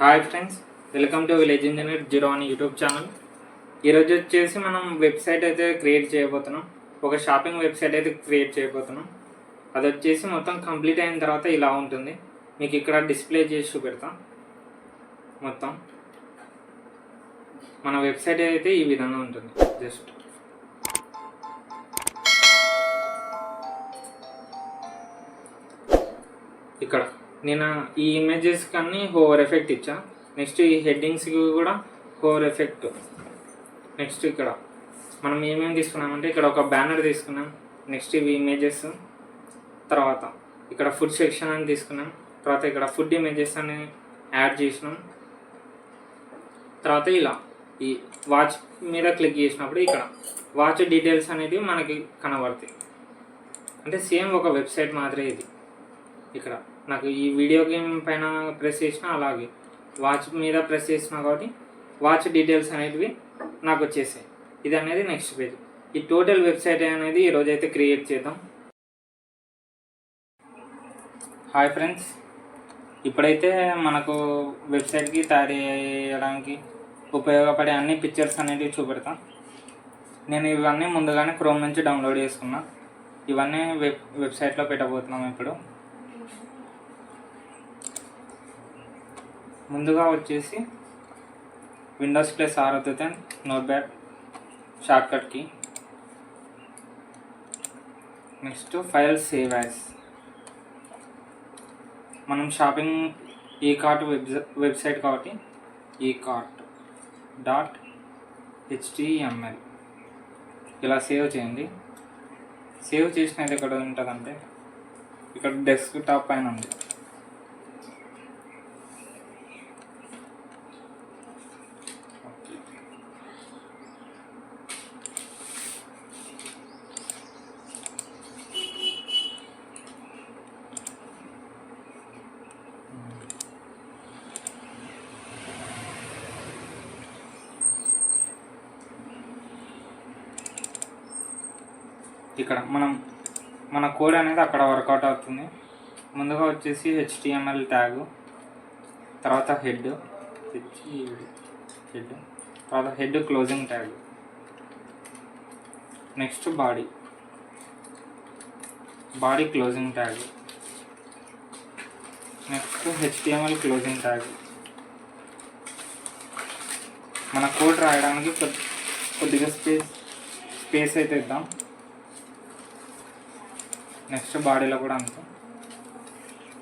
Hi friends, welcome to village engineer zero అని YouTube channel. ఈరోజు వచ్చేసి మనం వెబ్సైట్ అయితే క్రియేట్ చేయబోతున్నాం. ఒక షాపింగ్ వెబ్సైట్ అయితే క్రియేట్ చేయబోతున్నాం. అది వచ్చేసి మొత్తం కంప్లీట్ అయిన తర్వాత ఇలా ఉంటుంది. మీకు ఇక్కడ డిస్ప్లే చేసి చూపెడతాం. మొత్తం మన వెబ్సైట్ అయితే ఈ విధంగా ఉంటుంది. జస్ట్ ఇక్కడ నేను ఈ ఇమేజెస్ కానీ హోవర్ ఎఫెక్ట్ ఇచ్చా. నెక్స్ట్ ఈ హెడ్డింగ్స్కి కూడా హోవర్ ఎఫెక్ట్. నెక్స్ట్ ఇక్కడ మనం ఏమేమి తీసుకున్నామంటే ఇక్కడ ఒక బ్యానర్ తీసుకున్నాం. నెక్స్ట్ ఇవి ఇమేజెస్. తర్వాత ఇక్కడ ఫుడ్ సెక్షన్ అని తీసుకున్నాం. తర్వాత ఇక్కడ ఫుడ్ ఇమేజెస్ అని యాడ్ చేసినాం. తర్వాత ఇలా ఈ వాచ్ మీద క్లిక్ చేసినప్పుడు ఇక్కడ వాచ్ డీటెయిల్స్ అనేవి మనకి కనబడతాయి. అంటే సేమ్ ఒక వెబ్సైట్ మాదిరే ఇది. ఇక్కడ నాకు ఈ వీడియో గేమ్ పైన ప్రెస్ చేసినా అలాగే వాచ్ మీద ప్రెస్ చేసినా కాబట్టి వాచ్ డీటెయిల్స్ అనేటివి నాకు వచ్చేసాయి. ఇది అనేది నెక్స్ట్ పేజ్. ఈ టోటల్ వెబ్సైట్ అనేది ఈరోజైతే క్రియేట్ చేద్దాం. హాయ్ ఫ్రెండ్స్, ఇప్పుడైతే మనకు వెబ్సైట్కి తయారు చేయడానికి ఉపయోగపడే అన్ని పిక్చర్స్ అనేవి చూపెడతాం. నేను ఇవన్నీ ముందుగానే క్రోమ్ నుంచి డౌన్లోడ్ చేసుకున్నా. ఇవన్నీ వెబ్సైట్లో పెట్టబోతున్నాం. ఇప్పుడు ముందుగా వచ్చేసి విండోస్ ప్లస్ ఆర్ అవుతుంది notepad shortcut key. Next file save as. మనం షాపింగ్ ఈ కార్ట్ వెబ్సైట్ కాబట్టి ఈ కార్ట్ .html ఇలా సేవ్ చేయండి. సేవ్ చేసినది ఎక్కడ ఉంటుందంటే ఇక్కడ డెస్క్టాప్ పైన ఉంది. ఇక్కడ మన కోడ్ అనేది అక్కడ వర్కౌట్ అవుతుంది. ముందుగా వచ్చేసి HTML ట్యాగ్, తర్వాత హెడ్, తర్వాత head closing tag, next body closing tag, next HTML closing tag. మన కోడ్ రాయడానికి కొద్దిగా స్పేస్ అయితే ఇద్దాం. నెక్స్ట్ బాడీలో కూడా అంతే.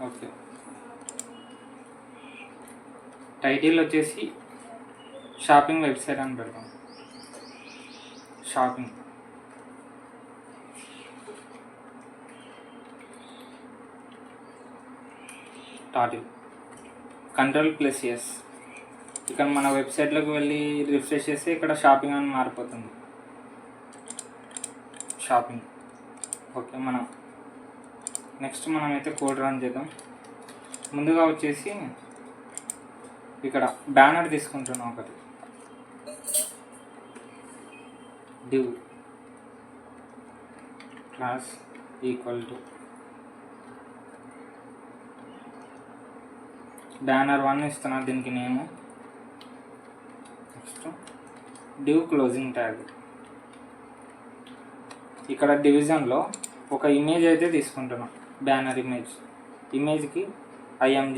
ఓకే, టైటిల్ వచ్చేసి షాపింగ్ వెబ్సైట్ అని పెడతాం. Shopping title Ctrl+S. ఇక్కడ మన వెబ్సైట్లోకి వెళ్ళి రిఫ్రెష్ చేస్తే ఇక్కడ షాపింగ్ అని మారిపోతుంది. షాపింగ్. ఓకే, నెక్స్ట్ మనమైతే కోడ్ రన్ చేద్దాం. ముందుగా వచ్చేసి ఇక్కడ బ్యానర్ తీసుకుంటున్నాం. ఒకటి div class equal to banner1 ఇస్తున్నా దీనికి నేము. Next div closing tag. ఇక్కడ డివిజన్లో ఒక ఇమేజ్ అయితే తీసుకుంటున్నాం. బ్యానర్ ఇమేజ్కి img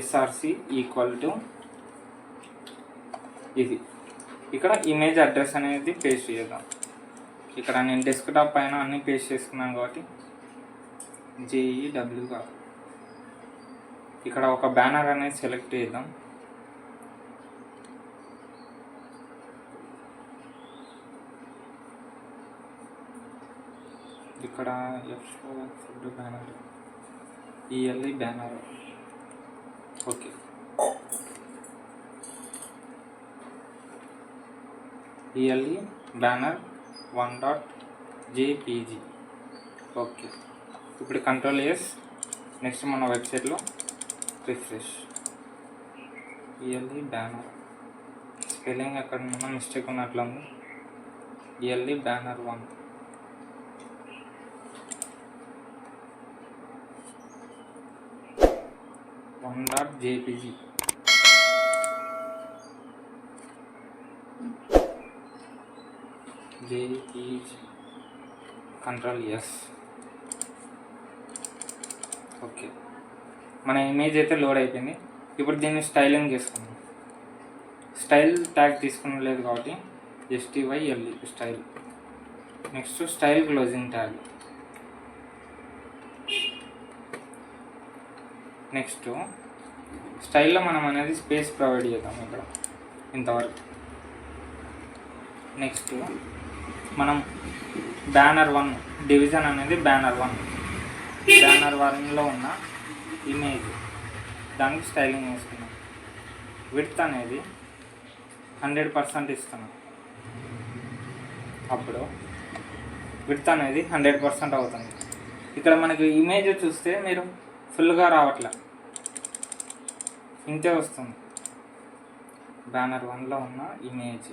src ఈక్వల్ టు ఇది. ఇక్కడ ఇమేజ్ అడ్రస్ అనేది పేస్ట్ చేద్దాం. ఇక్కడ నేను డెస్క్టాప్ పైన అన్నీ పేస్ట్ చేసుకున్నాను కాబట్టి JEW కాదు. ఇక్కడ ఒక బ్యానర్ అనేది సెలెక్ట్ చేద్దాం. ఇక్కడ food banner ELE banner. Okay, ELE banner 1.jpg. Okay, ఇప్పుడు Ctrl+S. నెక్స్ట్ మన వెబ్సైట్లో రిఫ్రెష్. ELE బ్యానర్ స్పెల్లింగ్ ఎక్కడ మిస్టేక్ ఉన్నట్లుంది. ELE banner 1. .jpg JPG control S. Okay, మన ఇమేజ్ అయితే లోడ్ అయిపోయింది. ఇప్పుడు దీన్ని స్టైలింగ్ చేసుకుందాం. స్టైల్ ట్యాగ్ తీసుకునలేదు కాబట్టి STYLE style. Next style closing tag. Next స్టైల్లో మనం అనేది స్పేస్ ప్రొవైడ్ చేద్దాం ఇక్కడ ఇంతవరకు. నెక్స్ట్ మనం బ్యానర్ 1 డివిజన్ అనేది బ్యానర్ 1లో ఉన్న ఇమేజ్, దానికి స్టైలింగ్ వేసుకున్నాం. విడ్త్ అనేది 100% ఇస్తున్నాం. అప్పుడు విడ్త్ అనేది 100% అవుతుంది. ఇక్కడ మనకి ఇమేజ్ చూస్తే మీరు ఫుల్గా రావట్లే, ఇంతే వస్తుంది. బ్యానర్ 1లో ఉన్న image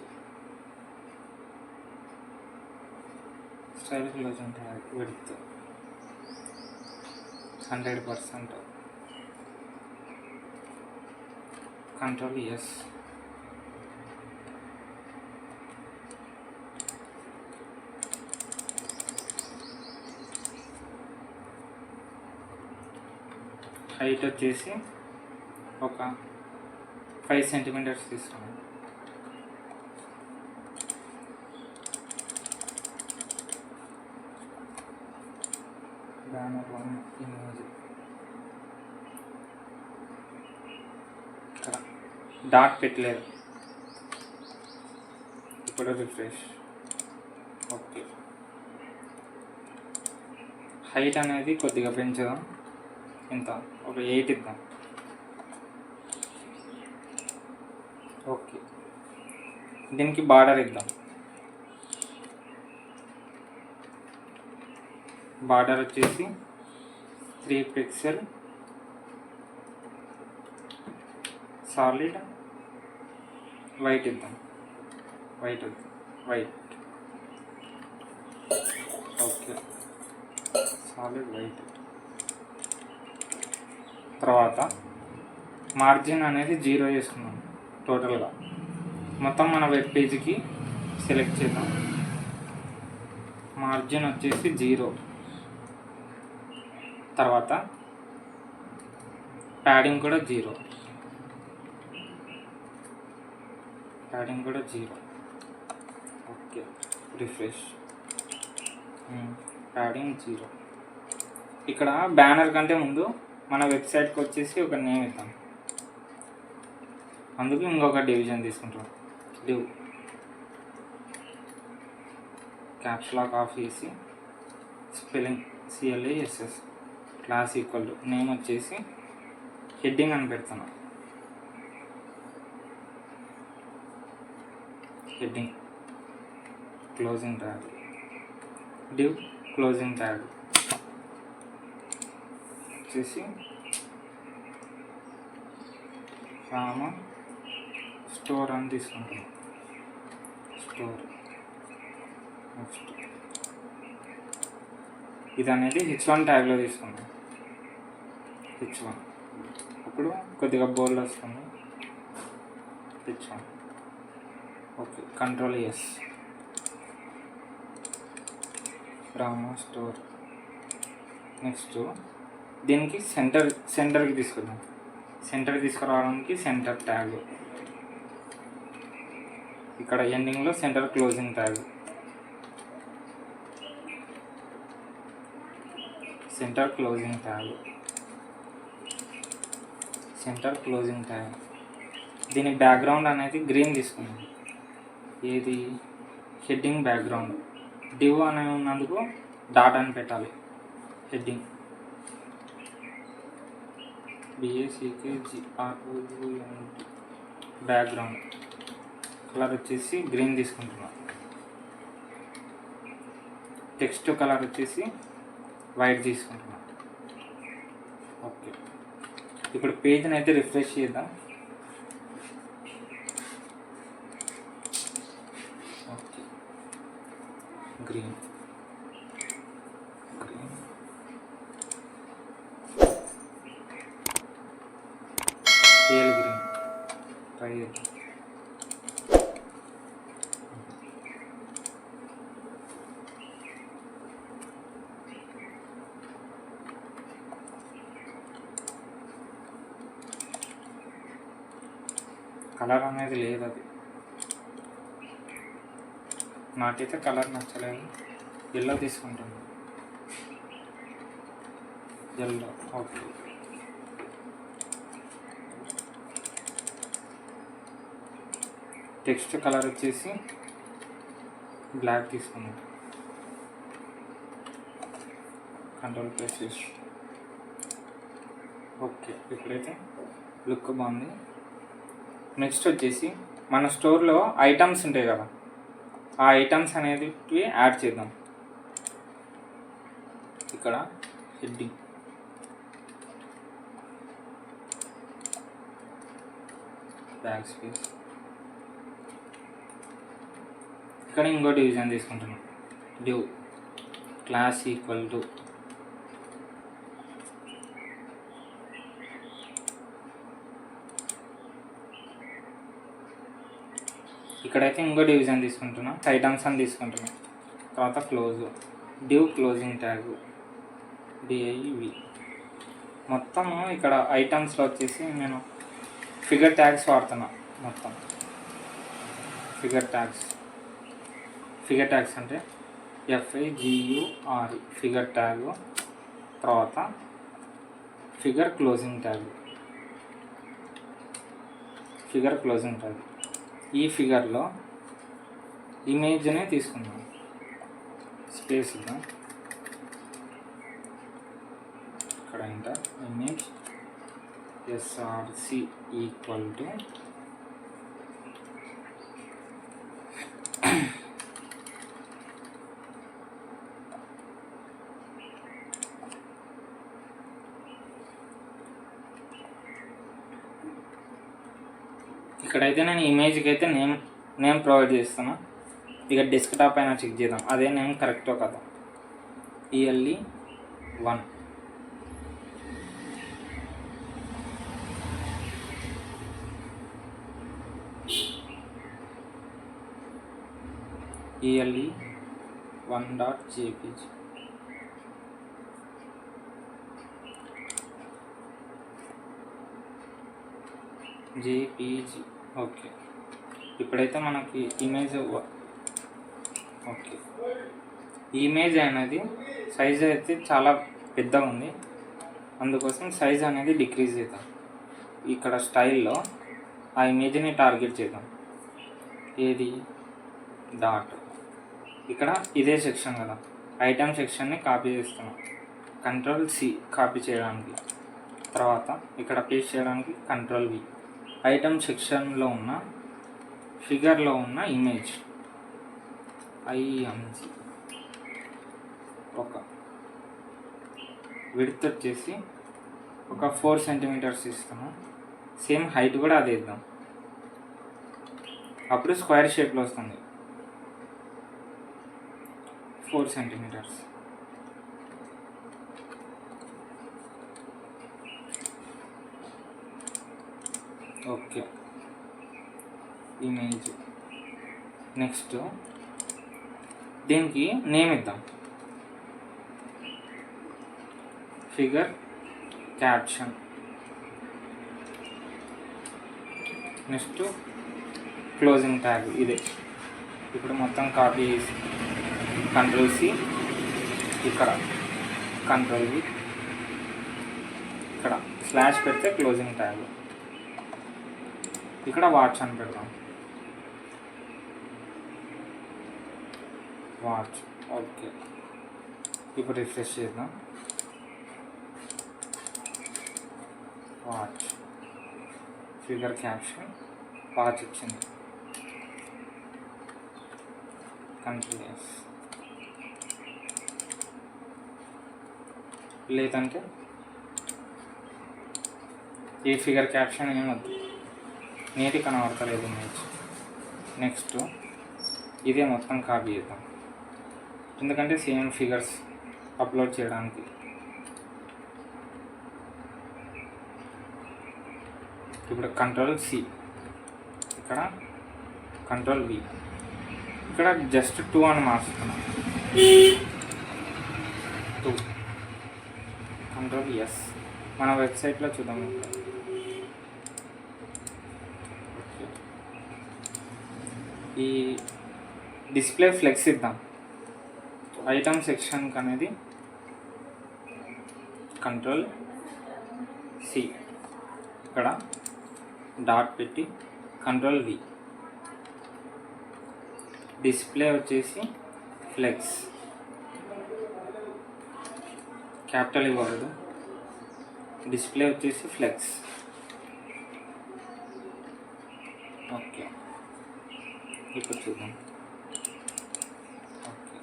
style closing tag width 100%. Control yes. Height వచ్చేసి ఒక 5 సెంటీమీటర్స్ తీసుకున్నాం. బ్యానర్ 1 ఇమేజ్ ఇక్కడ డాట్ పెట్టలేదు. ఇప్పుడు రిఫ్రెష్. ఓకే, హైట్ అనేది కొద్దిగా పెంచుదాం. ఇంత ఒక 8 ఇద్దాం. ఓకే, దీనికి బార్డర్ ఇద్దాం. బార్డర్ వచ్చేసి 3 పిక్సెల్ సాలిడ్ వైట్ ఇద్దాం. వైట్. Okay, solid white. తర్వాత మార్జిన్ అనేది 0 చేసుకున్నాం. టోటల్గా మొత్తం మన వెబ్ పేజీకి సెలెక్ట్ చేద్దాం. మార్జిన్ వచ్చేసి 0. తర్వాత ప్యాడింగ్ కూడా 0. Okay, refresh. ప్యాడింగ్ 0. ఇక్కడ బ్యానర్ కంటే ముందు మన వెబ్సైట్కి వచ్చేసి ఒక నేమ్ ఇద్దాం. అందుకు ఇంకొక డివిజన్ తీసుకుంటాం. డివ్ క్యాప్స్ లాక్ ఆఫ్ చేసి spelling CLASS class equal to name వచ్చేసి హెడ్డింగ్ అని పెడుతున్నాం. Heading closing tag, div closing tag వచ్చేసి రామ స్టోర్ అని తీసుకుంటాం. స్టోర్. నెక్స్ట్ ఇది అనేది H1 ట్యాగ్లో తీసుకుంటాం. H1 ఇప్పుడు కొద్దిగా బోల్డ్ వస్తుంది. H1. Okay, control yes. Rama store. Next దీనికి సెంటర్కి తీసుకుందాం. సెంటర్కి తీసుకురావడానికి సెంటర్ ట్యాగ్. ఇక్కడ ఎండింగ్లో centre closing tag. Centre closing tag. దీని బ్యాక్గ్రౌండ్ అనేది గ్రీన్ తీసుకున్నాం. ఏది హెడ్డింగ్ బ్యాక్గ్రౌండ్. డివ్ అనే ఉన్నందుకు డాట్ అని పెట్టాలి. Heading BACKGROUND. బ్యాక్గ్రౌండ్ కలర్ వచ్చేసి గ్రీన్ తీసుకుంటున్నాం. టెక్స్ట్ కలర్ వచ్చేసి వైట్ తీసుకుంటున్నాం. ఓకే, ఇప్పుడు పేజ్ని అయితే రిఫ్రెష్ చేద్దాం. ఓకే, గ్రీన్ గ్రీన్ ట్రై చేద్దాం. కలర్ అనేది లేదు, అది నాకైతే కలర్ నచ్చలేదు. ఎల్లో తీసుకుంటాను, ఎల్లో. ఓకే, టెక్స్ట్ కలర్ వచ్చేసి బ్లాక్ తీసుకున్నాం. కంట్రోల్ ప్రెస్ చేసి ఓకే. ఇప్పుడైతే లుక్ బాగుంది. నెక్స్ట్ వచ్చేసి మన స్టోర్లో ఐటమ్స్ ఉంటాయి కదా, ఆ ఐటమ్స్ అనేది యాడ్ చేద్దాం. ఇక్కడ హెడ్డింగ్, బ్యాక్ స్పేస్, ఇక్కడ ఇంకో డివిజన్ తీసుకుంటున్నాం. డ్యూ క్లాస్ ఈక్వల్ టు ఇక్కడైతే ఇంకో డివిజన్ తీసుకుంటున్నాం, ఐటమ్స్ అని తీసుకుంటున్నాం. తర్వాత close, due closing tag DIV. మొత్తము ఇక్కడ ఐటమ్స్లో వచ్చేసి నేను ఫిగర్ ట్యాగ్స్ వాడుతున్నా. మొత్తం ఫిగర్ ట్యాగ్స్ అంటే FIGUR ఫిగర్ ట్యాగ్, తర్వాత ఫిగర్ క్లోజింగ్ ట్యాగ్. ఈ ఫిగర్లో ఇమేజ్నే తీసుకున్నాను. స్పేస్ ఇద్దాం, ఇక్కడ enter, image SRC equal to ఇక్కడైతే నేను ఇమేజ్కి అయితే నేమ్ ప్రొవైడ్ చేస్తాను. ఇక డెస్క్టాప్ అయినా చెక్ చేద్దాం అదే నేమ్ కరెక్టో కదా. ELE1 ELE1.jpg. ఓకే. ఇప్పుడైతే మనకి ఇమేజ్ ఓకే. ఇమేజ్ అనేది సైజ్ అయితే చాలా పెద్దగా ఉంది, అందుకోసం సైజ్ అనేది డిక్రీజ్ చేద్దాం. ఇక్కడ స్టైల్లో ఆ ఇమేజ్ని టార్గెట్ చేద్దాం. ఏది డాట్, ఇక్కడ ఇదే సెక్షన్ కదా, ఐటమ్ సెక్షన్ని కాపీ చేస్తున్నాం. Ctrl+C కాపీ చేయడానికి, తర్వాత ఇక్కడ పేస్ట్ చేయడానికి Ctrl+V. ఐటమ్ సెక్షన్లో ఉన్న ఫిగర్లో ఉన్న ఇమేజ్ IMG, ఒక విడ్త్ వచ్చేసి ఒక 4 సెంటీమీటర్స్ ఇస్తాము. సేమ్ హైట్ కూడా అదే ఇద్దాం, అప్పుడు స్క్వేర్ షేప్లో వస్తుంది. 4 సెంటీమీటర్స్. Okay, image. నెక్స్ట్ దీనికి నేమ్ ఇద్దాం, figure caption. Next closing tag ఇదే. ఇప్పుడు మొత్తం కాపీ చేసి Ctrl+C, ఇక్కడ Ctrl+V, ఇక్కడ స్లాష్ పెడితే క్లోజింగ్ ట్యాగ్, ఇక్కడ వాచ్ అని పెడతాం. వాచ్. ఓకే, ఇప్పుడు రిఫ్రెష్ చేద్దాం. వాచ్, ఫిగర్ క్యాప్షన్, వాచ్ వచ్చింది. కంటిన్యూస్. లేదంటే ఈ ఫిగర్ క్యాప్షన్ ఏమొద్దు, నీటి కనబడతలేదు ఇమేజ్. నెక్స్ట్ ఇదే మొత్తం కాపీ చేద్దాం, ఎందుకంటే సేమ్ ఫిగర్స్ అప్లోడ్ చేయడానికి. ఇప్పుడు Ctrl+C, ఇక్కడ Ctrl+V, ఇక్కడ జస్ట్ 2 అని మార్చుతున్నాం. 2. Ctrl+S, మన వెబ్సైట్లో చూద్దాం. ఓకే, ఈ డిస్ప్లే ఫ్లెక్స్ ఇద్దాం. ఐటమ్ సెక్షన్కి అనేది Ctrl+C, ఇక్కడ డాట్ పెట్టి Ctrl+V, డిస్ప్లే వచ్చేసి ఫ్లెక్స్, క్యాపిటల్ ఇవ్వకూడదు, డిస్ప్లే వచ్చేసి ఫ్లెక్స్. ఓకే, ఇప్పుడు చూద్దాం. ఓకే,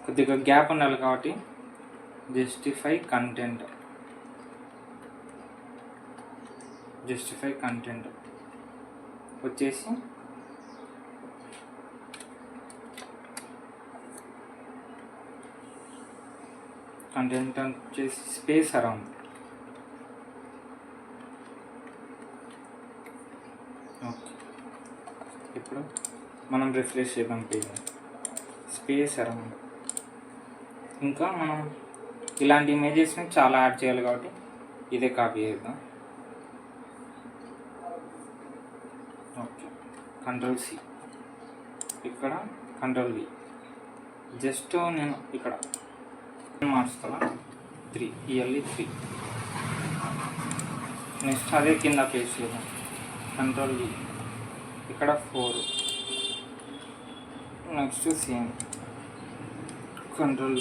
కొద్దిగా గ్యాప్ ఉండాలి కాబట్టి జస్టిఫై కంటెంట్ వచ్చేసి కంటెంట్ వచ్చేసి స్పేస్ అరౌండ్. ఓకే, ఇప్పుడు మనం రిఫ్రెష్ చేద్దాం పేజ్. Space around. ఇంకా మనం ఇలాంటి ఇమేజెస్ని చాలా యాడ్ చేయాలి కాబట్టి ఇదే కాపీ చేద్దాం. ఓకే, Ctrl+C, ఇక్కడ Ctrl+V. జస్ట్ నేను ఇక్కడ మార్చుతా 3, ఇయర్లీ 3. నెక్స్ట్ అదే కింద పేస్ట్ చేద్దాం. Ctrl+V, ఇక్కడ 4. నెక్స్ట్ సేమ్ Ctrl+V,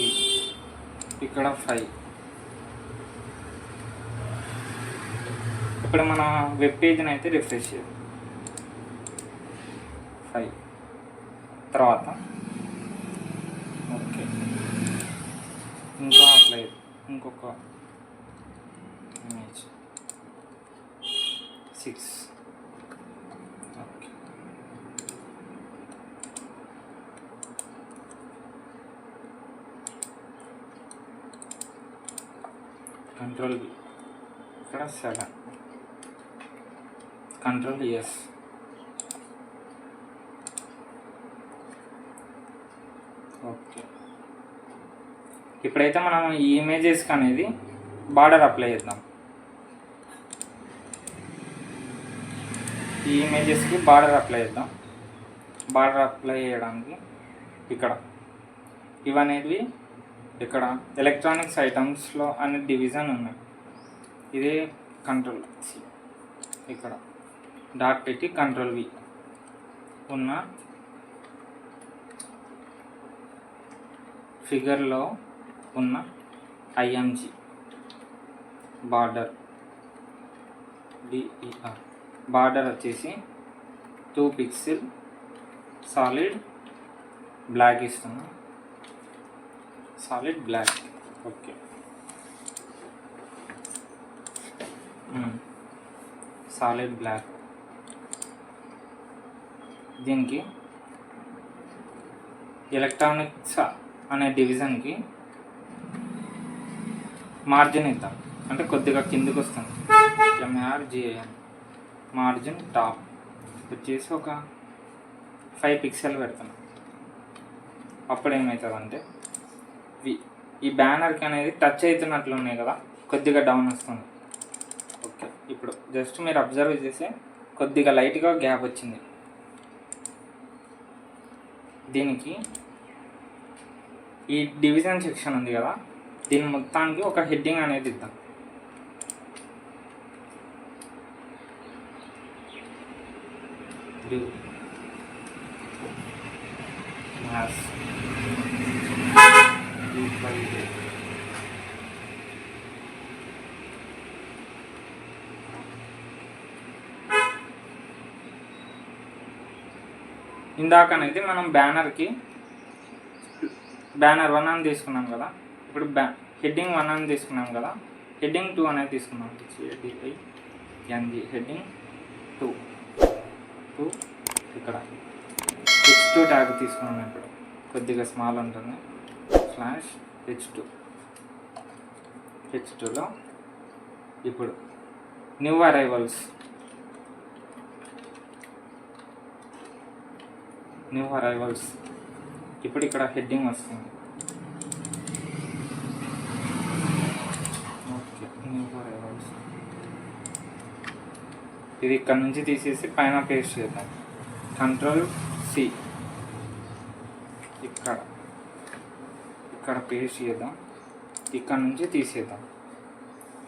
ఇక్కడ 5. ఇప్పుడు మన వెబ్ పేజ్ని అయితే రిఫ్రెష్ చేద్దాం. 5 తర్వాత ఓకే, ఇంకా అప్లై, ఇంకొక ఇమేజ్ 6. ఓకే, Ctrl+V, ఇక్కడ 7. Ctrl+S. ఓకే, ఇప్పుడైతే మనం ఈ ఇమేజెస్కి అనేది బార్డర్ అప్లై చేద్దాం. ఈ ఇమేజెస్కి బార్డర్ అప్లై చేద్దాం. బార్డర్ అప్లై చేయడానికి ఇక్కడ ఇవనేవి ఇక్కడ ఎలక్ట్రానిక్స్ ఐటమ్స్లో అనే డివిజన్ ఉన్నాయి. ఇదే Ctrl+C, ఇక్కడ డాట్ పెట్టి Ctrl+V ఉన్న ఫిగర్లో ఉన్న IMG బార్డర్ DER బార్డర్ వచ్చేసి 2 పిక్సెల్ సాలిడ్ బ్లాక్ ఇస్తున్నా. Solid black. Okay, solid black. దీనికి ఎలక్ట్రానిక్స్ అనే డివిజన్కి మార్జిన్ ఇద్దాం, అంటే కొద్దిగా కిందికి వస్తుంది. MARGIN మార్జిన్ టాప్ వచ్చేసి ఒక 5 పిక్సెల్ పెడుతున్నాం. అప్పుడు ఏమవుతుందంటే ఈ బ్యానర్కి అనేది టచ్ అవుతున్నట్లు ఉన్నాయి కదా, కొద్దిగా డౌన్ వస్తుంది. ఓకే, ఇప్పుడు జస్ట్ మీరు అబ్జర్వ్ చేస్తే కొద్దిగా లైట్గా గ్యాప్ వచ్చింది. దీనికి ఈ డివిజన్ సెక్షన్ ఉంది కదా, దీని మొత్తానికి ఒక హెడ్డింగ్ అనేది ఇద్దాం. ఇందాకనైతే మనం బ్యానర్ 1 అని తీసుకున్నాం కదా, ఇప్పుడు హెడ్డింగ్ 1 అని తీసుకున్నాం కదా, హెడ్డింగ్ 2 అనేది తీసుకున్నాం. హెడ్డింగ్ 2 ఇక్కడ H2 ట్యాగ్ తీసుకున్నాం. ఇప్పుడు కొద్దిగా స్మాల్ ఉంటుంది. /H2లో ఇప్పుడు న్యూ అరైవల్స్ ఇప్పుడు ఇక్కడ హెడ్డింగ్ వస్తుంది. ఓకే, న్యూ అరైవల్స్ ఇది ఇక్కడ నుంచి తీసేసి పైన పేస్ట్ చేద్దాం. Ctrl+C ఇక్కడ పేస్ట్ చేద్దాం, ఇక్కడ నుంచి తీసేద్దాం.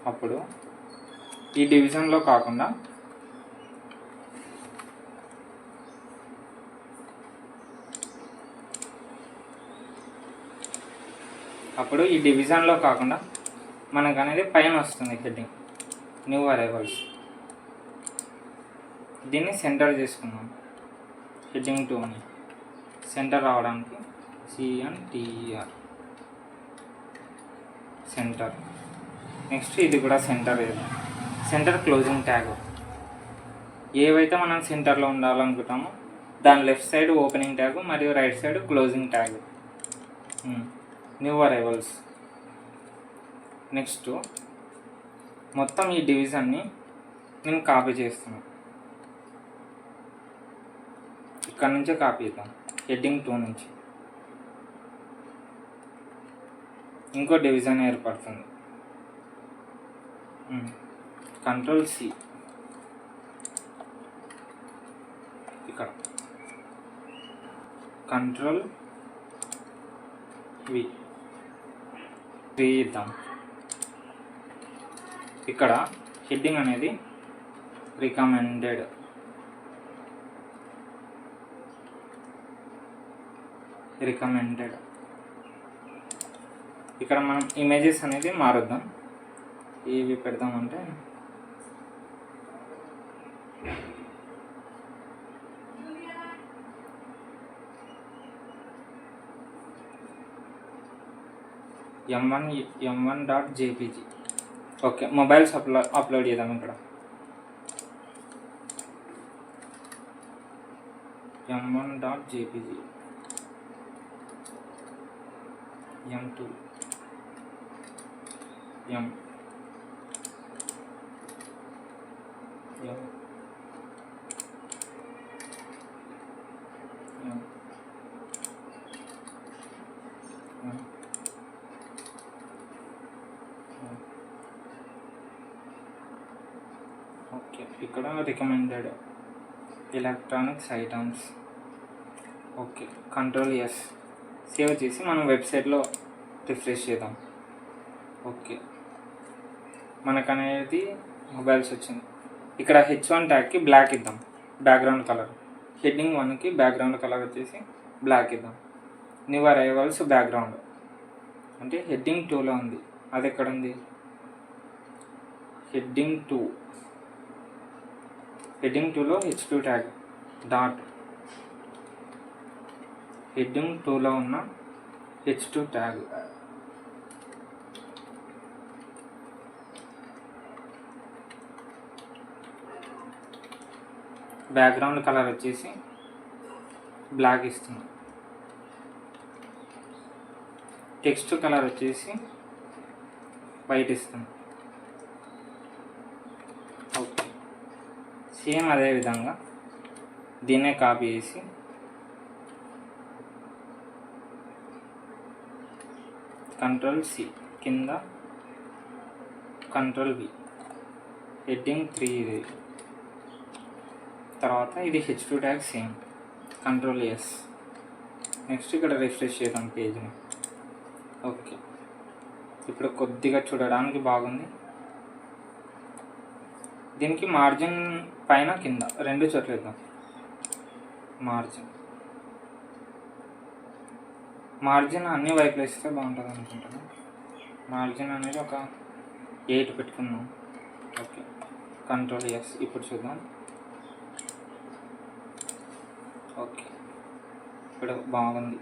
అప్పుడు ఈ డివిజన్లో కాకుండా మనకు అనేది పైన వస్తుంది హెడ్డింగ్ న్యూ అరైవల్స్. దీన్ని సెంటర్ చేసుకున్నాం. హెడ్డింగ్ 2ని సెంటర్ రావడానికి CNTER సెంటర్. నెక్స్ట్ ఇది కూడా సెంటర్. Centre closing tag. ఏవైతే మనం సెంటర్లో ఉండాలనుకుంటామో దాని లెఫ్ట్ సైడ్ ఓపెనింగ్ ట్యాగ్ మరియు right side closing tag. New arrivals. Next మొత్తం ఈ డివిజన్ని నేను కాపీ చేస్తున్నాను. ఇక్కడ నుంచే కాపీ చేద్దాం. హెడ్డింగ్ 2 నుంచి ఇంకో డివిజన్ ఏర్పడుతుంది. Ctrl+C ఇక్కడ Ctrl+V ఇద్దాం. ఇక్కడ హెడ్డింగ్ అనేది రికమెండెడ్. ఇక్కడ మనం ఇమేజెస్ అనేది మారుద్దాం. ఇవి పెడదామంటే m1.jpg. ఓకే, మొబైల్స్ అప్లోడ్ చేద్దాం. ఇక్కడ m1.jpg, m2, ఓకే. ఇక్కడ recommended electronics items. Okay, Ctrl+S save చేసి మనం వెబ్సైట్లో రిఫ్రెష్ చేద్దాం. ఓకే, మనకనేది మొబైల్స్ వచ్చింది. ఇక్కడ H1 ట్యాగ్కి బ్లాక్ ఇద్దాం, బ్యాక్గ్రౌండ్ కలర్. హెడ్డింగ్ 1కి బ్యాక్గ్రౌండ్ కలర్ వచ్చేసి బ్లాక్ ఇద్దాం. న్యూ అరైవల్స్ బ్యాక్గ్రౌండ్ అంటే హెడ్డింగ్ 2లో ఉంది. అది ఎక్కడ ఉంది? హెడ్డింగ్ 2లో H2 ట్యాగ్ డాట్. హెడ్డింగ్ 2లో ఉన్న H2 ట్యాగ్. బ్యాక్గ్రౌండ్ కలర్ వచ్చేసి బ్లాక్ ఇస్తున్నాం. టెక్స్ట్ కలర్ వచ్చేసి వైట్ ఇస్తాం. ఓకే, సేమ్ అదే విధంగా దీన్నే కాపీ చేసి Ctrl+C కింద Ctrl+V. హెడ్డింగ్ 3 ఇది. తర్వాత ఇది H2 tag same. Ctrl+S. Next ఇక్కడ రిఫ్రెష్ చేద్దాం పేజ్ని. ఓకే, ఇప్పుడు కొద్దిగా చూడడానికి బాగుంది. దీనికి మార్జిన్ పైన కింద 2 చోట్ల ఇద్దాం. మార్జిన్ అన్ని వైపులు ఇస్తే బాగుంటుంది అనుకుంటున్నాను. మార్జిన్ అనేది ఒక 8 పెట్టుకుందాం. Okay, Ctrl+S. ఇప్పుడు చూద్దాం. ఓకే, ఇప్పుడు బాగుంది.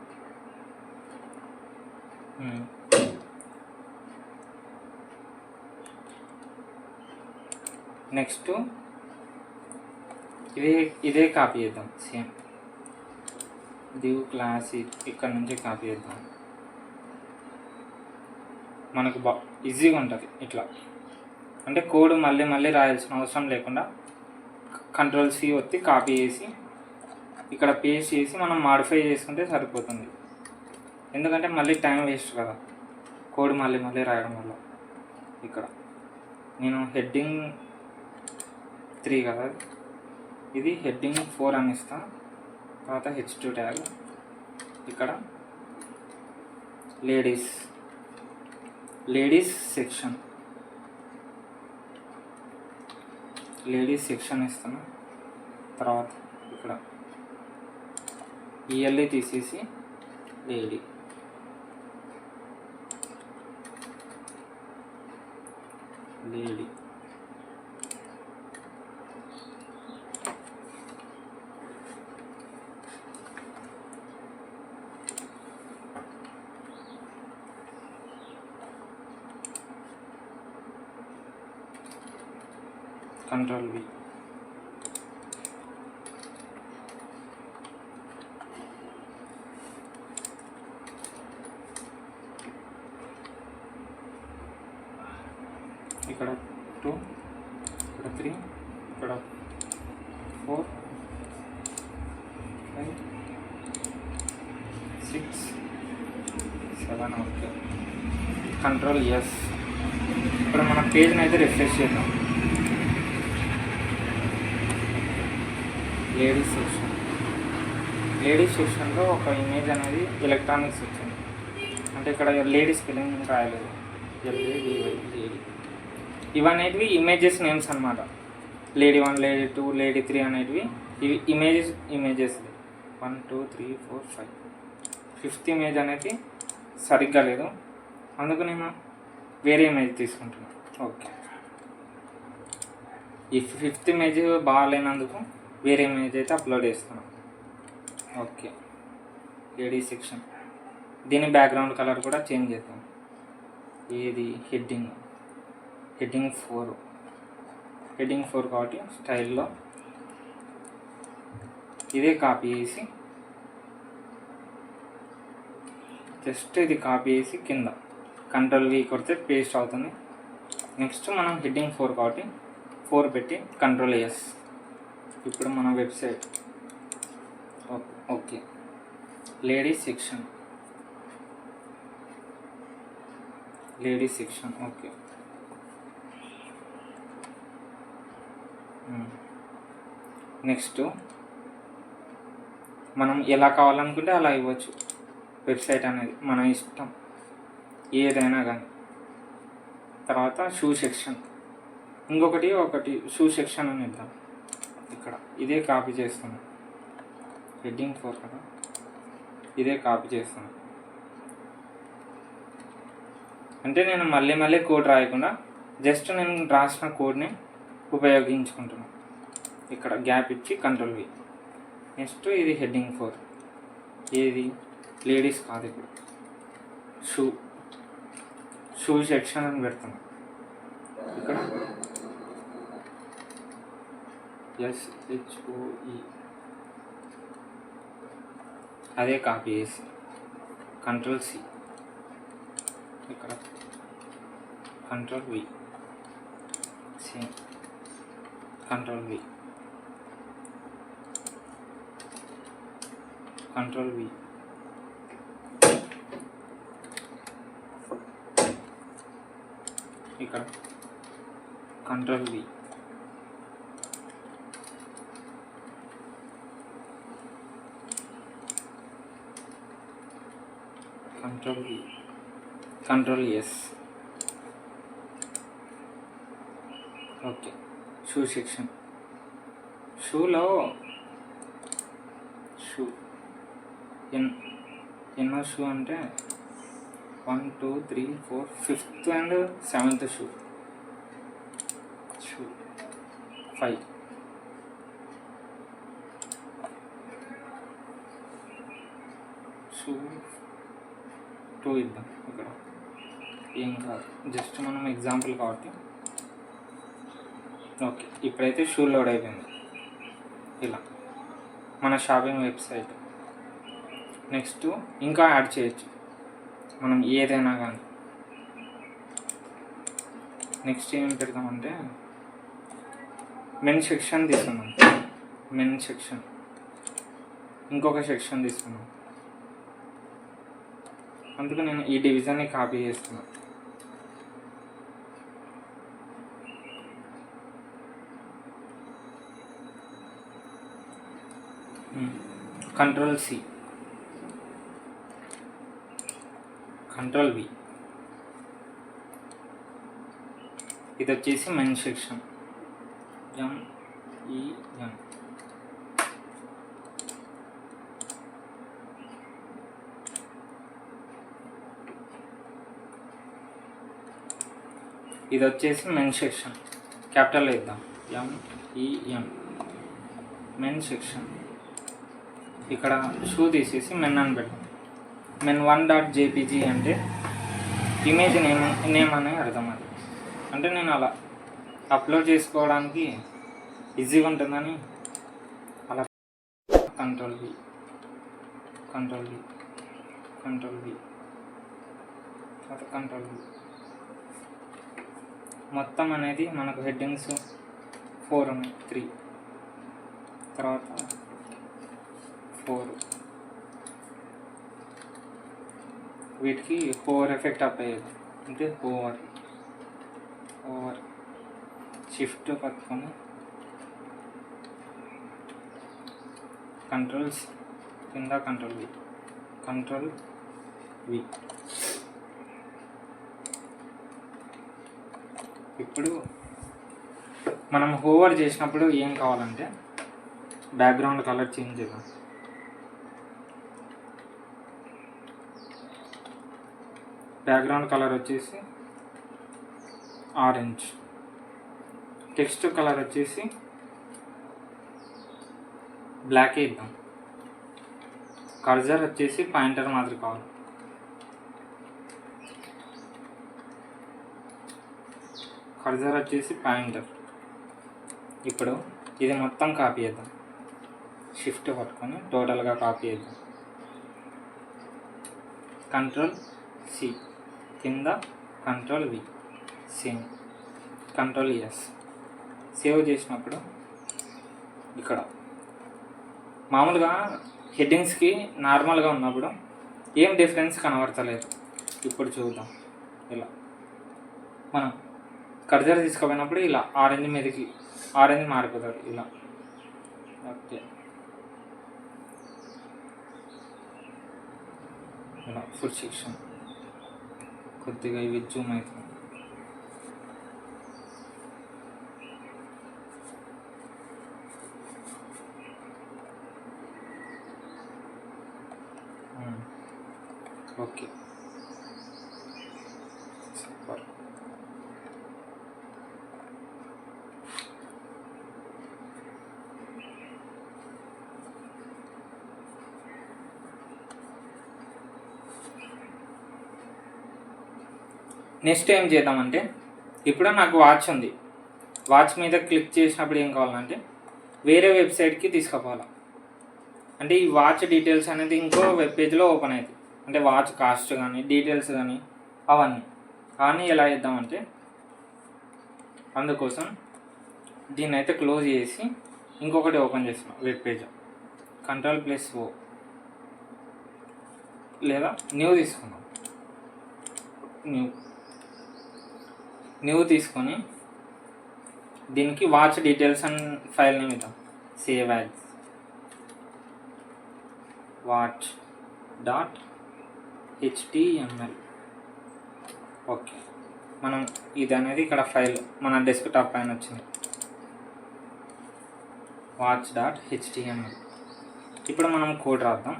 నెక్స్ట్ ఇదే కాపీ చేద్దాం. సేమ్ div classic ఇక్కడ నుంచి కాపీ చేద్దాం. మనకు ఈజీగా ఉంటుంది ఇట్లా. అంటే కోడ్ మళ్ళీ రాయాల్సిన అవసరం లేకుండా Ctrl+C ఒత్తి కాపీ చేసి ఇక్కడ పేస్ట్ చేసి మనం మాడిఫై చేసుకుంటే సరిపోతుంది. ఎందుకంటే మళ్ళీ టైం వేస్ట్ కదా కోడ్ మళ్ళీ రాయడం వల్ల. ఇక్కడ నేను హెడ్డింగ్ 3 కదా, ఇది హెడ్డింగ్ 4 అని ఇస్తాను. తర్వాత H2 ట్యాగ్, ఇక్కడ లేడీస్ సెక్షన్ ఇస్తాను. తర్వాత ఇక్కడ ELE తీసేసి లేడీ, Ctrl V. ఇక్కడ 2, ఇక్కడ 3, ఇక్కడ 4, 5, 6, 7. ఓకే. Ctrl S. ఇప్పుడు మన పేజ్ని అయితే రిఫ్రెష్ చేద్దాం. లేడీస్ సెక్షన్లో ఒక ఇమేజ్ అనేది ఎలక్ట్రానిక్స్ వచ్చింది. అంటే ఇక్కడ లేడీ స్పెల్లింగ్ రాయలేదు, LADY, లేడీ. ఇవనేటివి ఇమేజెస్ నేమ్స్ అనమాట. లేడీ 1, లేడీ 2, లేడీ 3 అనేటివి ఇవి ఇమేజెస్. 1 2 3 4 5. 5th ఇమేజ్ అనేది సరిగ్గా లేదు, అందుకు నేను వేరే ఇమేజ్ తీసుకుంటున్నాను. ఓకే, ఈ 5th ఇమేజ్ బాగాలేనందుకు వేరే ఇమేజ్ అయితే అప్లోడ్ చేస్తున్నాను. Okay, lady section. దీని బ్యాక్గ్రౌండ్ కలర్ కూడా చేంజ్ చేద్దాం. ఏది హెడ్డింగ్ 4 కాబట్టి స్టైల్లో ఇదే కాపీ చేసి జస్ట్ ఇది కాపీ చేసి కింద Ctrl V కొడితే పేస్ట్ అవుతుంది. నెక్స్ట్ మనం హెడ్డింగ్ 4 కాబట్టి 4 పెట్టి Ctrl S. ఇప్పుడు మన website. Okay, lady section. Okay, next మనం ఎలా కావాలనుకుంటే అలా ఇవ్వచ్చు. వెబ్సైట్ అనేది మన ఇష్టం, ఏదైనా కానీ. తర్వాత షూ సెక్షన్, ఒకటి షూ సెక్షన్ అని ఇద్దాం. ఇక్కడ ఇదే కాపీ చేస్తాను, హెడ్డింగ్ 4 కదా, ఇదే కాపీ చేస్తాను. అంటే నేను మళ్ళీ కోడ్ రాయకుండా జస్ట్ నేను రాసిన కోడ్ని ఉపయోగించుకుంటున్నాను. ఇక్కడ గ్యాప్ ఇచ్చి Ctrl V. నెక్స్ట్ ఇది హెడ్డింగ్ 4, ఏది లేడీస్ కాదు, ఇప్పుడు షూ సెక్షన్ అని పెడతాను. ఇక్కడ SHOE అదే కాపీ చేసి Ctrl C, ఇక్కడ Ctrl V, same Ctrl V, Ctrl V. ఇక్కడ Ctrl V, Ctrl S. Okay, shoe section. షూలో ఎన్నో షూ అంటే 1 2 3 4 5th and 7th shoe 5. Shoe 2 ఇద్దాం. ఇక్కడ ఏం కాదు, జస్ట్ మనం ఎగ్జాంపుల్ కాబట్టి. ఓకే, ఇప్పుడైతే షూ లోడ్ అయిపోయింది. ఇలా మన షాపింగ్ వెబ్సైట్. నెక్స్ట్ ఇంకా యాడ్ చేయొచ్చు మనం ఏదైనా కానీ. నెక్స్ట్ ఏం పెడతామంటే మెన్ సెక్షన్ తీసుకున్నాం. ఇంకొక సెక్షన్ తీసుకున్నాం. అందుకు నేను ఈ డివిజన్ని కాపీ చేస్తున్నాను. Control C, control V. ఇది వచ్చేసి మెయిన్ సెక్షన్ MEN. ఇది వచ్చేసి మెయిన్ సెక్షన్, క్యాపిటల్ ఇద్దాం MEN, మెయిన్ సెక్షన్. ఇక్కడ షూ తీసేసి మెన్ అని పెడతాం. men1.jpg అంటే ఇమేజ్ నేమ్ అనే అర్థం. అది అంటే నేను అలా అప్లోడ్ చేసుకోవడానికి ఈజీగా ఉంటుందని అలా. Control V, control V, control వి, తర్వాత కంట్రోల్ వి. మొత్తం అనేది మనకు హెడ్డింగ్స్ 4 ఉన్నాయి, 3 తర్వాత 4. వీటికి హోవర్ ఎఫెక్ట్ అప్లై చేద్దాం. అంటే హోవర్ షిఫ్ట్ పట్టుకొని కంట్రోల్స్ కింద కంట్రోల్ వి. ఇప్పుడు మనం హోవర్ చేసినప్పుడు ఏం కావాలంటే బ్యాక్గ్రౌండ్ కలర్ చేంజ్ చేద్దాం. బ్యాక్గ్రౌండ్ కలర్ వచ్చేసి ఆరెంజ్, టెక్స్ట్ కలర్ వచ్చేసి బ్లాక్ ఇద్దాం. కర్సర్ వచ్చేసి పాయింటర్ మాదిరి కావాలి. కర్సర్ వచ్చేసి పాయింటర్. ఇప్పుడు ఇది మొత్తం కాపీ చేద్దాం. షిఫ్ట్ పట్టుకొని టోటల్గా కాపీ చేద్దాం. కంట్రోల్ సి, కింద control V, same control yes. Save చేసినప్పుడు ఇక్కడ మామూలుగా హెడ్డింగ్స్కి నార్మల్గా ఉన్నప్పుడు ఏం డిఫరెన్స్ కనబడతలేదు. ఇప్పుడు చూద్దాం. ఇలా మనం కర్సర్ తీసుకుపోయినప్పుడు ఇలా ఆరెంజ్ మీదకి ఆరెంజ్ మారిపోతుంది ఇలా. ఓకే, ఇలా ఫుల్ సెక్షన్ కొద్దిగా ఇవి జూమ్ అవుతుంది. Okay, super. నెక్స్ట్ ఏం చేద్దామంటే, ఇప్పుడు నాకు వాచ్ ఉంది. వాచ్ మీద క్లిక్ చేసినప్పుడు ఏం కావాలంటే వేరే వెబ్సైట్కి తీసుకుపోవాలి. అంటే ఈ వాచ్ డీటెయిల్స్ అనేది ఇంకో వెబ్ పేజ్లో ఓపెన్ అవుతుంది. అంటే వాచ్ కాస్ట్ కానీ డీటెయిల్స్ కానీ అవన్నీ ఎలా చేద్దామంటే, అందుకోసం దీన్ని అయితే క్లోజ్ చేసి ఇంకొకటి ఓపెన్ చేస్తున్నాం వెబ్ పేజ్. Ctrl+O లేదా న్యూ తీసుకున్నాం. న్యూ తీసుకొని దీనికి watch details and file name ఇద్దాం. Save as watch.html. ఓకే, మనం ఇది అనేది ఇక్కడ ఫైల్ మన డెస్క్టాప్ పైన వచ్చింది. watch.html. ఇప్పుడు మనం కోడ్ రాద్దాం.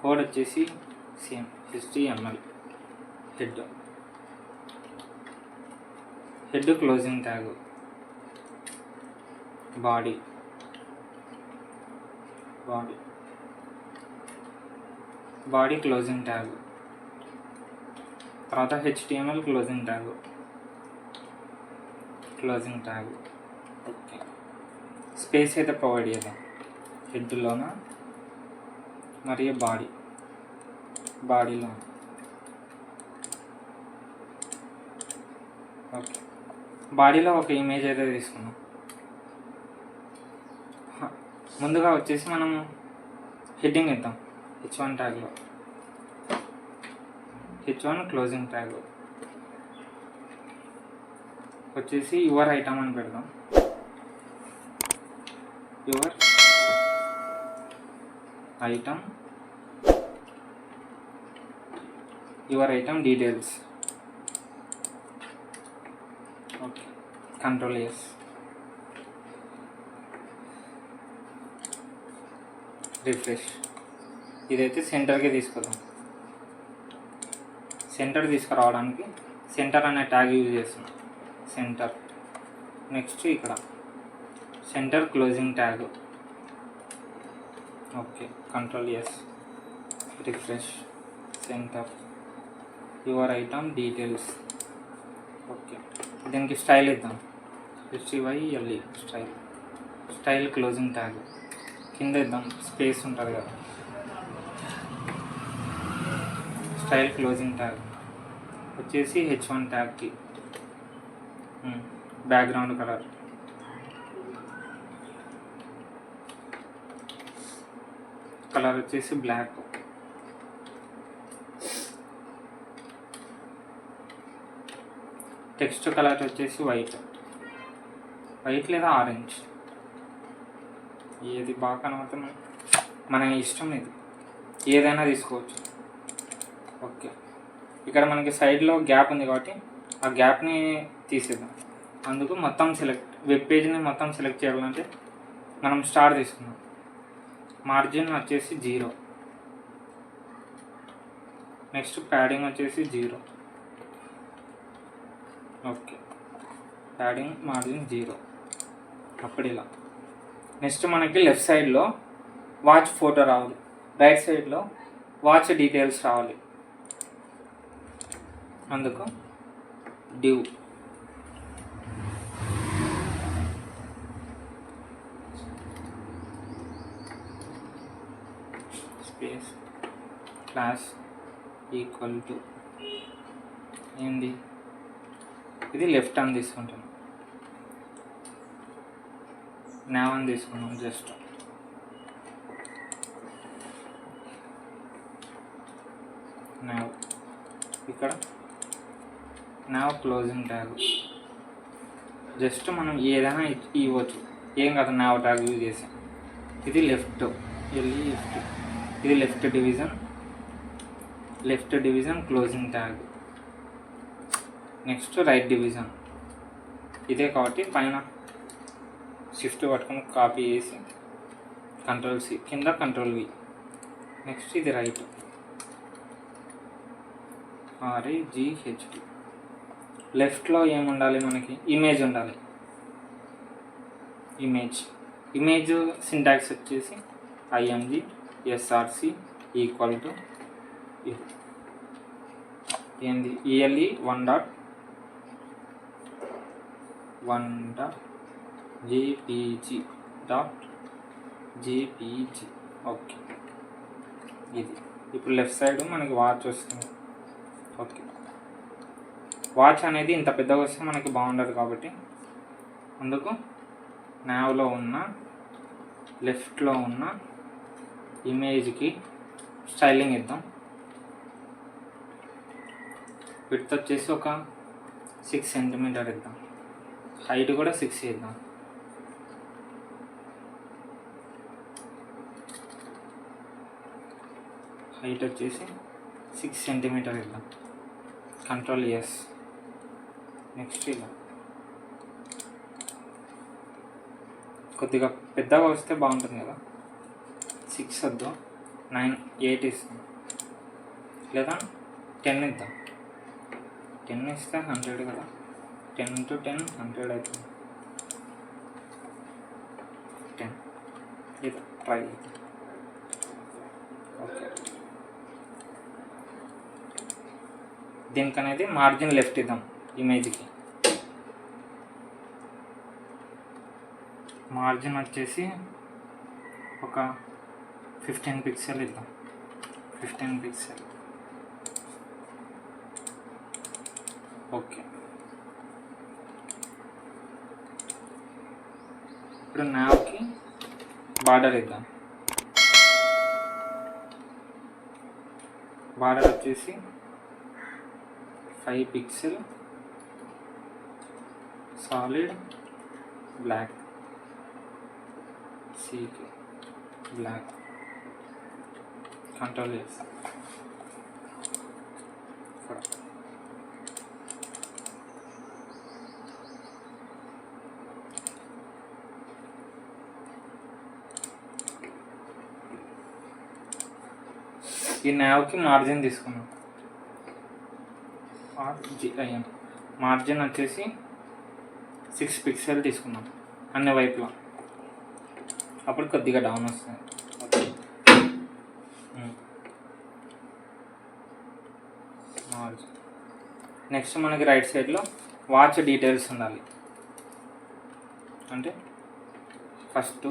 కోడ్ వచ్చేసి same HTML. Head closing tag, body closing tag, తర్వాత HTML closing tag. Okay, space అయితే ప్రొవైడ్ చేద్దాం హెడ్లోన మరియు బాడీలో. ఓకే, బాడీలో ఒక ఇమేజ్ అయితే తీసుకున్నాం. ముందుగా వచ్చేసి మనం హెడ్డింగ్ ఇద్దాం. H1 ట్యాగ్లో H1 క్లోజింగ్ ట్యాగ్ వచ్చేసి యువర్ ఐటమ్ అని పెడదాం. Item your item details. Okay, control yes. Refresh. ఇదైతే సెంటర్కి తీసుకుందాం. సెంటర్ తీసుకురావడానికి సెంటర్ అనే ట్యాగ్ యూజ్ చేస్తున్నాం. సెంటర్. నెక్స్ట్ ఇక్కడ centre closing tag. Okay, control yes. Refresh. Centre your item details. Okay, దీనికి స్టైల్ ఇద్దాం. STYLE style. Style closing tag కింద ఇద్దాం, స్పేస్ ఉంటుంది కదా. స్టైల్ క్లోజింగ్ ట్యాగ్ వచ్చేసి H1 ట్యాగ్కి బ్యాక్గ్రౌండ్ కలర్. కలర్ వచ్చేసి బ్లాక్. టెక్స్ట్ కలర్ వచ్చేసి వైట్ లేదా ఆరెంజ్, ఏది బాగా కనబడుతుంది మన ఇష్టం, ఇది ఏదైనా తీసుకోవచ్చు. ఓకే, ఇక్కడ మనకి సైడ్లో గ్యాప్ ఉంది కాబట్టి ఆ గ్యాప్ని తీసేద్దాం. అందుకు మొత్తం వెబ్ పేజ్ని మొత్తం సెలెక్ట్ చేయాలంటే మనం స్టార్ తీసుకుందాం. మార్జిన్ వచ్చేసి 0. నెక్స్ట్ ప్యాడింగ్ వచ్చేసి 0. Okay, padding margin 0. అప్పుడు ఇలా. నెక్స్ట్ మనకి లెఫ్ట్ సైడ్లో వాచ్ ఫోటో రావాలి, రైట్ సైడ్లో వాచ్ డీటెయిల్స్ రావాలి. అందుకు div space class equal to ఏంది, ఇది లెఫ్ట్ అని తీసుకుంటాను, నావ్ అని తీసుకున్నాం. Just now. ఇక్కడ నావ్ క్లోజింగ్ ట్యాగ్. జస్ట్ మనం ఏదైనా ఇవ్వచ్చు, ఏం కాదు. నావ్ ట్యాగ్ యూజ్ చేసాం. ఇది లెఫ్ట్, ఇది left division closing tag. Next right division. ఇదే కాబట్టి పైన షిఫ్ట్ పట్టుకొని కాపీ చేసి Ctrl+C, కింద Ctrl+V. నెక్స్ట్ ఇది రైట్, RIGHT. లెఫ్ట్లో ఏముండాలి మనకి, ఇమేజ్ ఉండాలి. ఇమేజ్ సింటాక్స్ వచ్చేసి IMG SRC ఈక్వల్ టు ఏంది ELE 1.jpg. ఓకే, ఇది ఇప్పుడు లెఫ్ట్ సైడ్ మనకి వాచ్ వస్తుంది. ఓకే, వాచ్ అనేది ఇంత పెద్దగా వస్తే మనకి బాగుండదు కాబట్టి అందుకు నావ్లో ఉన్న లెఫ్ట్లో ఉన్న ఇమేజ్కి స్టైలింగ్ ఇద్దాం. విడ్త్ వచ్చేసి ఒక 6 సెంటీమీటర్ ఇద్దాం. హైట్ కూడా 6 ఇద్దాం. హైట్ వచ్చేసి 6 సెంటీమీటర్ ఇద్దాం. Ctrl+S. నెక్స్ట్ ఇలా కొద్దిగా పెద్దగా వస్తే బాగుంటుంది కదా. 6 వద్దు, 9, 8 ఇస్తాం, లేదా 10 ఇద్దాం. 10 ఇస్తే 100 కదా. 10 × 10 100 అవుతుంది. 10 ఇది ట్రై. ఓకే, దీనికనేది మార్జిన్ లెఫ్ట్ ఇద్దాం. ఇమేజ్కి మార్జిన్ వచ్చేసి ఒక 15 పిక్సెల్ ఇద్దాం. 15 పిక్సెల్. ఓకే, ఇప్పుడు నావ్కి బార్డర్ ఇద్దాం. బార్డర్ వచ్చేసి 5 పిక్సెల్ సాలిడ్ బ్లాక్, సీకి బ్లాక్. కంట్రోల్ చేస్తాం. ఈ నావ్కి మార్జిన్ తీసుకున్నాం. RGIN మార్జిన్ వచ్చేసి 6 పిక్సెల్ తీసుకున్నాం అన్ని వైపులా. అప్పుడు కొద్దిగా డౌన్ వస్తుంది. మార్జిన్. నెక్స్ట్ మనకి రైట్ సైడ్లో వాచ్ డీటెయిల్స్ ఉండాలి. అంటే ఫస్ట్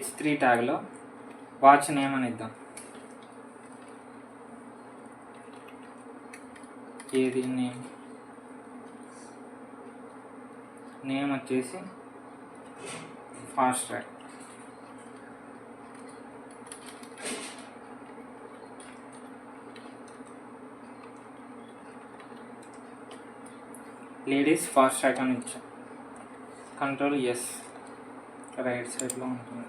H3 ట్యాగ్లో వాచ్ నేమ్ అని ఇద్దాం. ఏది నేమ్ వచ్చేసి fast track. Ladies fast track అని ఇచ్చాం. కంట్రోల్ ఎస్ రైట్ సైడ్లో ఉంటుంది.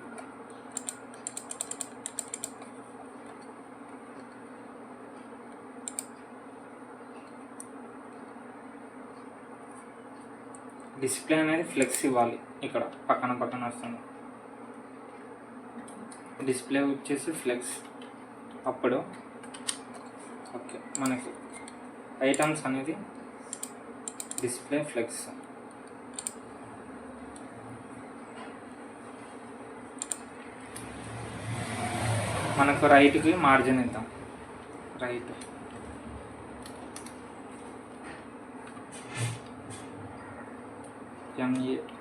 డిస్ప్లే అనేది ఫ్లెక్స్ ఇవ్వాలి. ఇక్కడ పక్కన వస్తుంది. డిస్ప్లే వచ్చేసి ఫ్లెక్స్. అప్పుడు ఓకే మనకి ఐటమ్స్ అనేది డిస్ప్లే ఫ్లెక్స్. మనకు రైట్కి మార్జిన్ ఇద్దాం. రైట్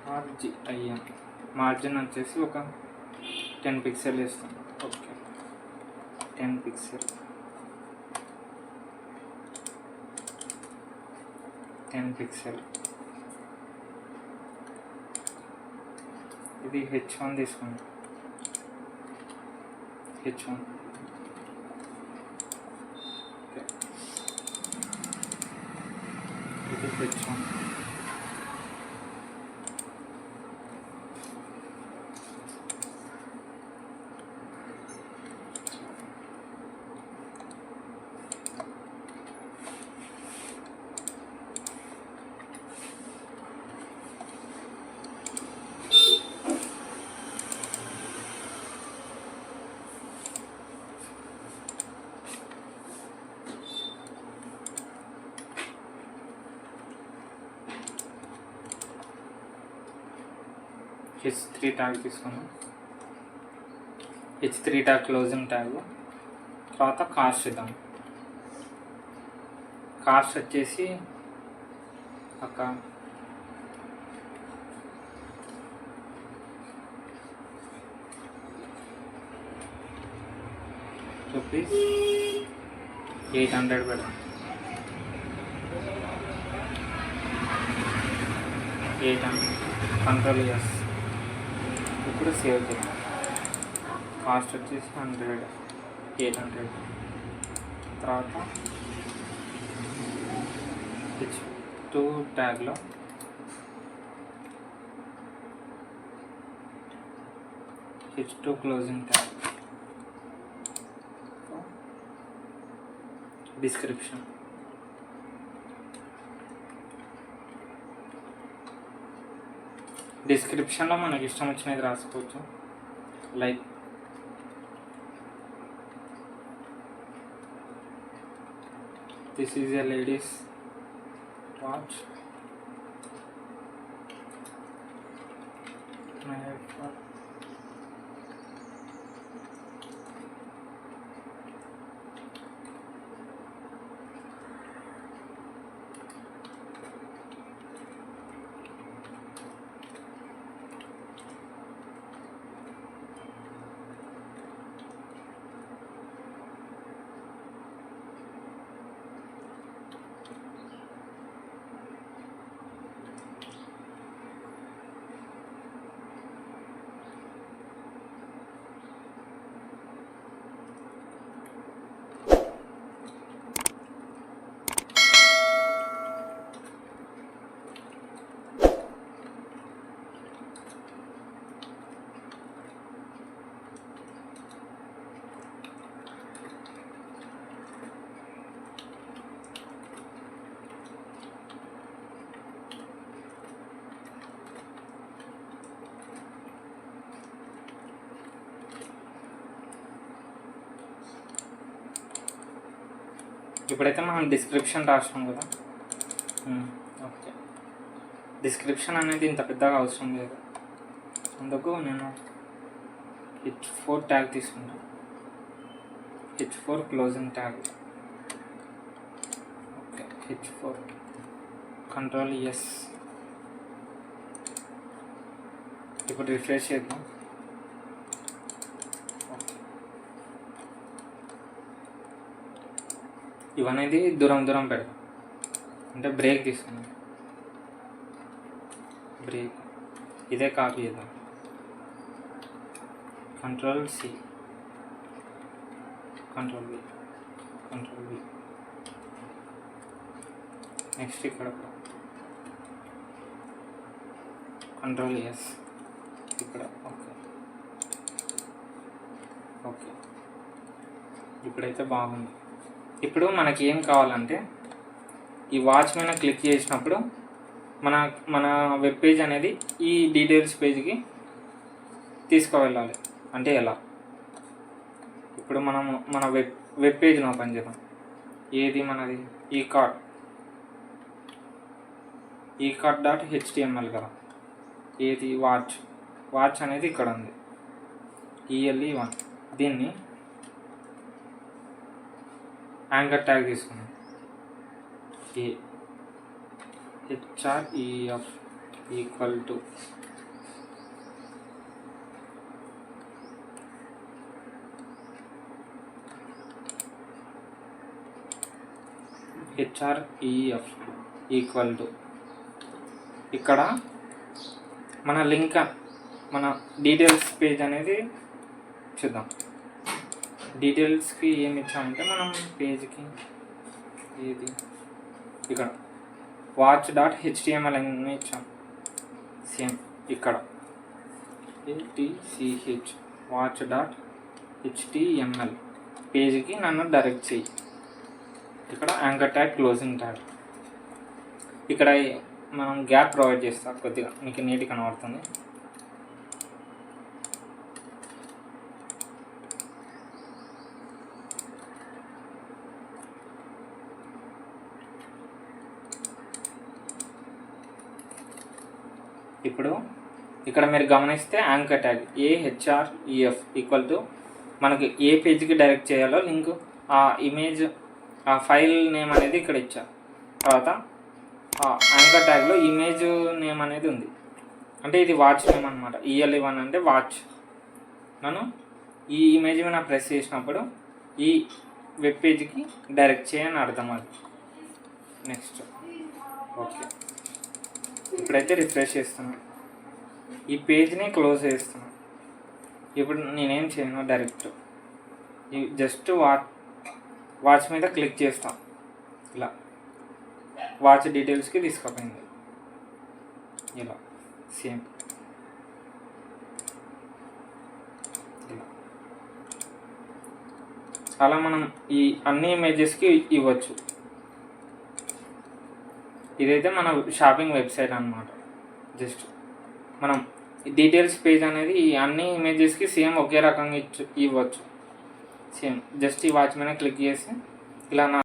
MARGIN మార్జిన్ వచ్చేసి ఒక 10 పిక్సెల్ ఇస్తాం. Okay 10 pixel 10 pixel. ఇది H1 తీసుకుందాం. H1 ఓకే ఇది H1. H3 ట్యాగ్ తీసుకున్నాం. H3 tag closing tag. తర్వాత కాస్ట్ ఇద్దాం. కాస్ట్ వచ్చేసి ఒక రూపీస్ 800 పెడదాం. 800 కంట్రోల్ ఎస్. ఇప్పుడు సేవ్ చేద్దాం. కాస్ట్ వచ్చేసి 800. తర్వాత H2 ట్యాగ్లో H2 closing tag. Description డిస్క్రిప్షన్లో మనకి ఇష్టం వచ్చినది రాసుకోవచ్చు. Like this is a ladies watch ఇప్పుడైతే మనం డిస్క్రిప్షన్ రాసినాం కదా. ఓకే, డిస్క్రిప్షన్ అనేది ఇంత పెద్దగా అవసరం లేదు, అందుకు నేను H4 ట్యాగ్ తీసుకుంటాను. H4 closing tag. Okay, H4 control yes. ఇప్పుడు రిఫ్రెష్ చేద్దాం. ఇవనేది దూరం దూరం పెడదాం, అంటే బ్రేక్ తీసుకుందాం. బ్రేక్ ఇదే కాపీ చేద్దాం. Control C, control V, control V. Next ఇక్కడ కంట్రోల్ ఎస్ ఇక్కడ. ఓకే ఓకే, ఇప్పుడైతే బాగుంది. ఇప్పుడు మనకి ఏం కావాలంటే ఈ వాచ్ మీద క్లిక్ చేసినప్పుడు మన వెబ్ పేజ్ అనేది ఈ డీటెయిల్స్ పేజ్కి తీసుకువెళ్ళాలి. అంటే ఎలా? ఇప్పుడు మనము మన వెబ్ పేజ్ని ఓపెన్ చేద్దాం. ఏది మనది? ఈకార్ట్.html కదా. ఏది? వాచ్ అనేది ఇక్కడ ఉంది, ELE1. దీన్ని యాంకర్ ట్యాగ్ తీసుకున్నాం. href ఈక్వల్ టు ఇక్కడ మన లింక్, మన డీటెయిల్స్ పేజ్ అనేది చూద్దాం. డీటెయిల్స్కి ఏమి ఇచ్చామంటే మనం పేజ్కి ఏది ఇక్కడ watch.html అని ఇచ్చాం. సేమ్ ఇక్కడ ATCH watch.html పేజ్కి నన్ను డైరెక్ట్ చేయి. ఇక్కడ యాంకర్ ట్యాగ్, క్లోజింగ్ ట్యాగ్. ఇక్కడ మనం గ్యాప్ ప్రొవైడ్ చేస్తాం, కొద్దిగా మీకు నీట్గా కనబడుతుంది. ఇప్పుడు ఇక్కడ మీరు గమనిస్తే anchor tag AHREF equal to మనకి ఏ పేజ్కి డైరెక్ట్ చేయాలో లింక్, ఆ ఇమేజ్, ఆ ఫైల్ నేమ్ అనేది ఇక్కడ ఇచ్చా. తర్వాత యాంకర్ ట్యాగ్లో ఇమేజ్ నేమ్ అనేది ఉంది, అంటే ఇది వాచ్ నేమ్ అనమాట. ELE1 అంటే వాచ్. నన్ను ఈ ఇమేజ్ మీద ప్రెస్ చేసినప్పుడు ఈ వెబ్ పేజ్కి డైరెక్ట్ చేయని అర్థం అది. నెక్స్ట్ ఓకే, ఇప్పుడైతే రిఫ్రెష్ చేస్తున్నాను, ఈ పేజ్ని క్లోజ్ చేస్తున్నాను. ఇప్పుడు నేనేం చేయను, డైరెక్ట్ జస్ట్ వాచ్ మీద క్లిక్ చేస్తాను. ఇలా వాచ్ డీటెయిల్స్కి తీసుకుపోయింది. ఇలా సేమ్ ఇలా అలా మనం ఈ అన్ని ఇమేజెస్కి ఇవ్వచ్చు. ఇదైతే మన షాపింగ్ వెబ్సైట్ అన్నమాట. జస్ట్ మనం డీటెయిల్స్ పేజ్ అనేది ఈ అన్ని ఇమేజెస్కి సేమ్ ఒకే రకంగా ఇవ్వచ్చు. సేమ్ జస్ట్ ఈ వాచ్ మీద క్లిక్ చేసి ఇలా